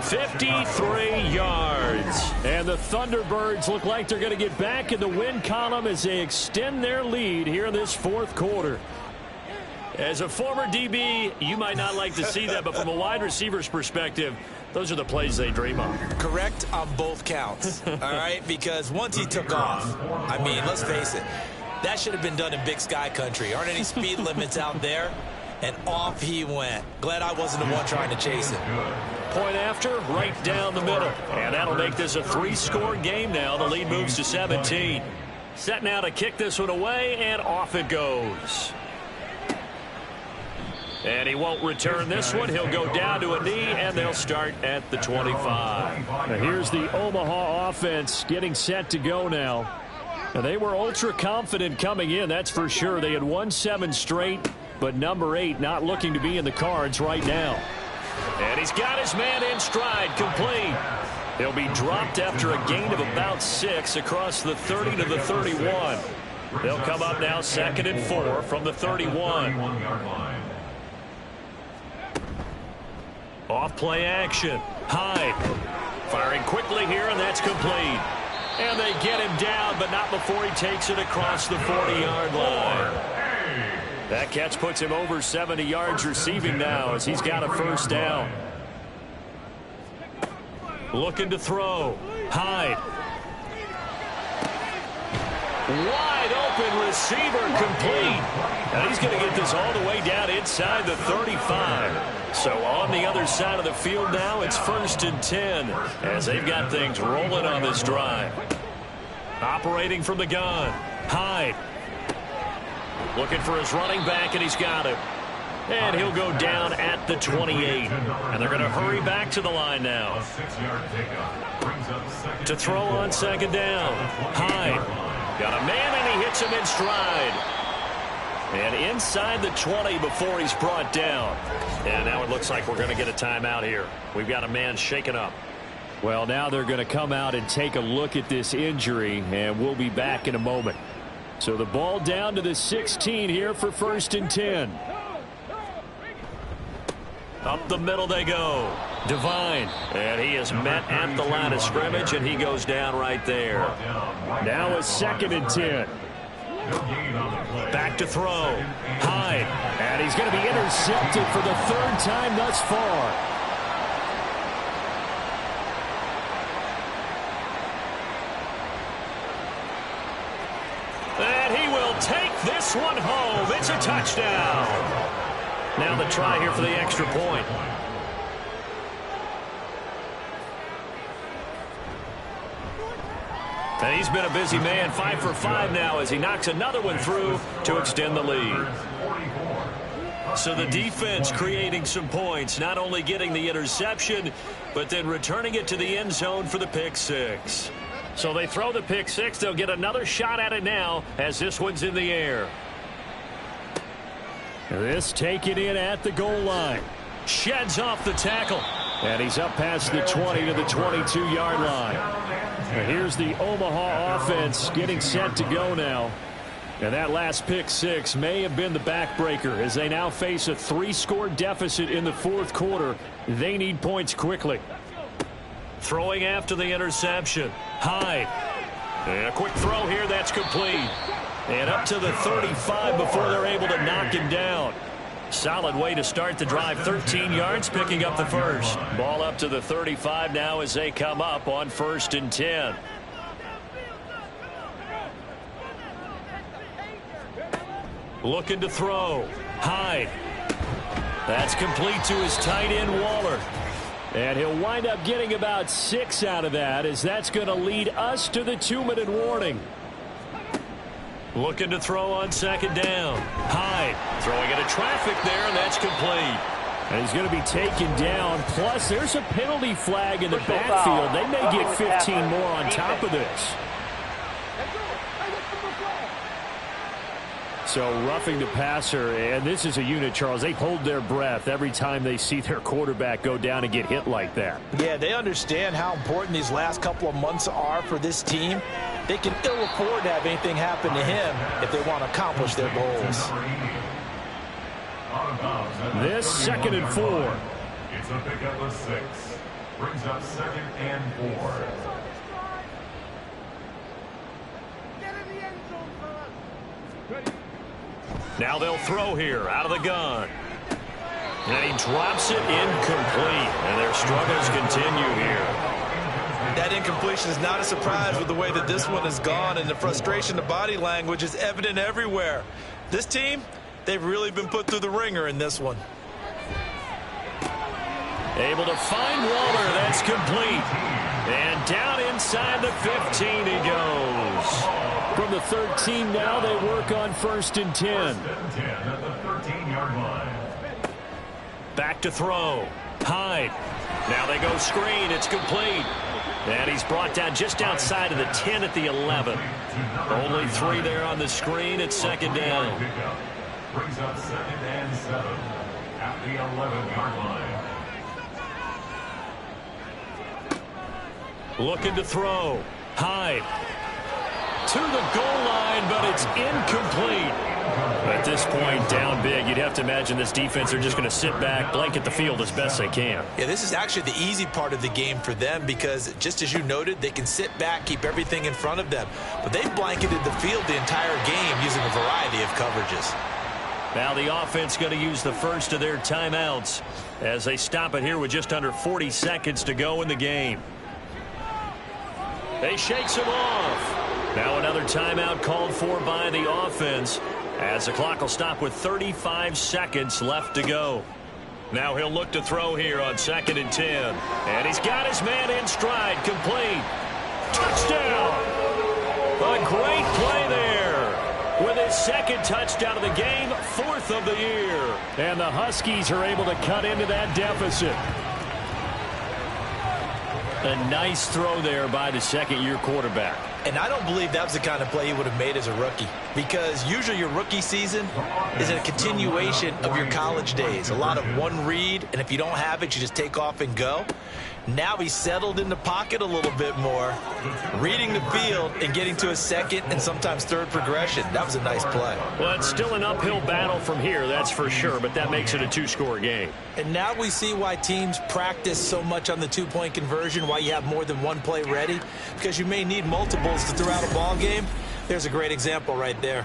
53 yards. And the Thunderbirds look like they're going to get back in the win column as they extend their lead here in this fourth quarter. As a former DB, you might not like to see that, but from a wide receiver's perspective, those are the plays they dream of. Correct on both counts, all right? Because once he took off, I mean, let's face it, that should have been done in Big Sky country. Aren't any speed limits out there? And off he went. Glad I wasn't the one trying to chase him. Point after, right down the middle. And that'll make this a 3-score game now. The lead moves to 17. Set now to kick this one away, and off it goes. And he won't return this one. He'll go down to a knee, and they'll start at the 25. Now here's the Omaha offense getting set to go now. Now they were ultra confident coming in, that's for sure. They had won 7 straight, but number 8 not looking to be in the cards right now. And he's got his man in stride, complete. He'll be dropped after a gain of about 6 across the 30 to the 31. They'll come up now 2nd and 4 from the 31. Off play action. Hyde firing quickly here, and that's complete. And they get him down, but not before he takes it across the 40-yard line. That catch puts him over 70 yards receiving now as he's got a first down. Looking to throw. Hyde. Wide open receiver, complete. And he's going to get this all the way down inside the 35. So on the other side of the field now, it's 1st and 10 as they've got things rolling on this drive. Operating from the gun. Hyde. Looking for his running back, and he's got him. And he'll go down at the 28. And they're going to hurry back to the line now. A 6-yard pickup brings up second. To throw on second down. Hyde. Got a man, and he hits him in stride. And inside the 20 before he's brought down. And now it looks like we're going to get a timeout here. We've got a man shaken up. Well, now they're going to come out and take a look at this injury, and we'll be back in a moment. So the ball down to the 16 here for 1st and 10. Up the middle they go. Devine. And he is met at the line of scrimmage, and he goes down right there. Now a 2nd and 10. Back to throw. Hyde. And he's going to be intercepted for the 3rd time thus far. And he will take this one home. It's a touchdown. Now the try here for the extra point. And he's been a busy man, 5 for 5 now as he knocks another one through to extend the lead. So the defense creating some points, not only getting the interception, but then returning it to the end zone for the pick 6. So they throw the pick 6. They'll get another shot at it now as this one's in the air. This taken in at the goal line. Sheds off the tackle. And he's up past the 20 to the 22-yard line. And here's the Omaha offense getting set to go now. And that last pick 6 may have been the backbreaker as they now face a 3-score deficit in the 4th quarter. They need points quickly. Throwing after the interception. Hyde. And a quick throw here that's complete. And up to the 35 before they're able to knock him down. Solid way to start the drive. 13 yards, picking up the first. Ball up to the 35 now as they come up on 1st and 10. Looking to throw. Hyde. That's complete to his tight end, Waller. And he'll wind up getting about 6 out of that as that's going to lead us to the 2-minute warning. Looking to throw on second down. Hyde throwing into traffic there, and that's complete. And he's going to be taken down. Plus, there's a penalty flag in the backfield. They may get 15 more on top of this. So roughing the passer, and this is a unit, Charles. They hold their breath every time they see their quarterback go down and get hit like that. Yeah, they understand how important these last couple of months are for this team. They can ill afford to have anything happen to him if they want to accomplish their goals. This 2nd and 4. It's a pickup of 6. Brings up 2nd and 4. Now they'll throw here out of the gun. And he drops it incomplete. And their struggles continue here. That incompletion is not a surprise with the way that this one has gone, and the frustration, the body language is evident everywhere. This team, they've really been put through the ringer in this one. Able to find Waller. That's complete. And down inside the 15 he goes. From the 13 now, they work on 1st and 10. 1st and 10 at the 13-yard line. Back to throw. Hyde. Now they go screen. It's complete. And he's brought down just outside of the 10 at the 11. Only 3 there on the screen. It's 2nd down. Brings up 2nd and 7 at the 11-yard line. Looking to throw. Hyde. To the goal line, but it's incomplete. At this point, down big, you'd have to imagine this defense are just going to sit back, blanket the field as best they can. Yeah, this is actually the easy part of the game for them because, just as you noted, they can sit back, keep everything in front of them. But they've blanketed the field the entire game using a variety of coverages. Now the offense going to use the first of their timeouts as they stop it here with just under 40 seconds to go in the game. They shakes him off. Now another timeout called for by the offense as the clock will stop with 35 seconds left to go. Now he'll look to throw here on 2nd and 10. And he's got his man in stride, complete. Touchdown! A great play there. with his second touchdown of the game, 4th of the year. And the Huskies are able to cut into that deficit. A nice throw there by the second-year quarterback. And I don't believe that was the kind of play he would have made as a rookie, because usually your rookie season is a continuation of your college days. A lot of one read, and if you don't have it, you just take off and go. Now he's settled in the pocket a little bit more, reading the field and getting to a second and sometimes third progression. That was a nice play. Well, it's still an uphill battle from here, that's for sure, but that makes it a 2-score game. And now we see why teams practice so much on the 2-point conversion, why you have more than one play ready, because you may need multiples to throw out a ball game. There's a great example right there.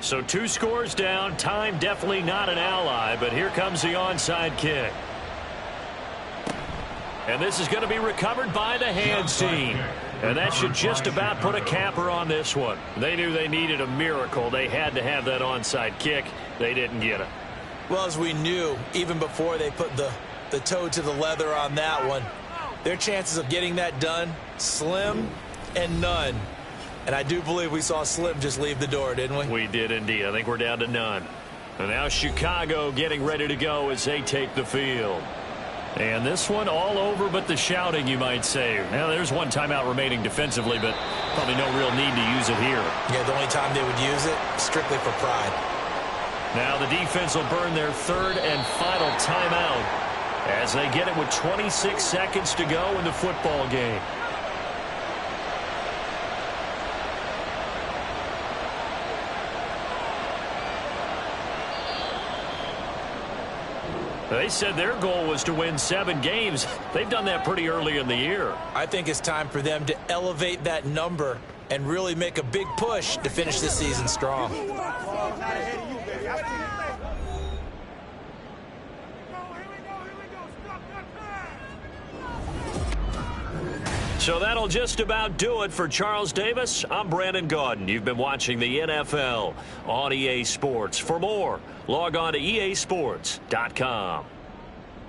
So 2 scores down, time definitely not an ally, but here comes the onside kick. And this is going to be recovered by the hands team. And that should just about put a capper on this one. They knew they needed a miracle. They had to have that onside kick. They didn't get it. Well, as we knew, even before they put the toe to the leather on that one, their chances of getting that done, slim and none. And I do believe we saw Slim just leave the door, didn't we? We did indeed. I think we're down to none. And now Chicago getting ready to go as they take the field. And this one all over but the shouting, you might say. Now, there's one timeout remaining defensively, but probably no real need to use it here. Yeah, the only time they would use it, strictly for pride. Now the defense will burn their 3rd and final timeout as they get it with 26 seconds to go in the football game. They said their goal was to win 7 games. They've done that pretty early in the year. I think it's time for them to elevate that number and really make a big push to finish this season strong. So that'll just about do it for Charles Davis. I'm Brandon Gaudin. You've been watching the NFL on EA Sports. For more, log on to easports.com.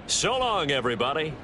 So long, everybody.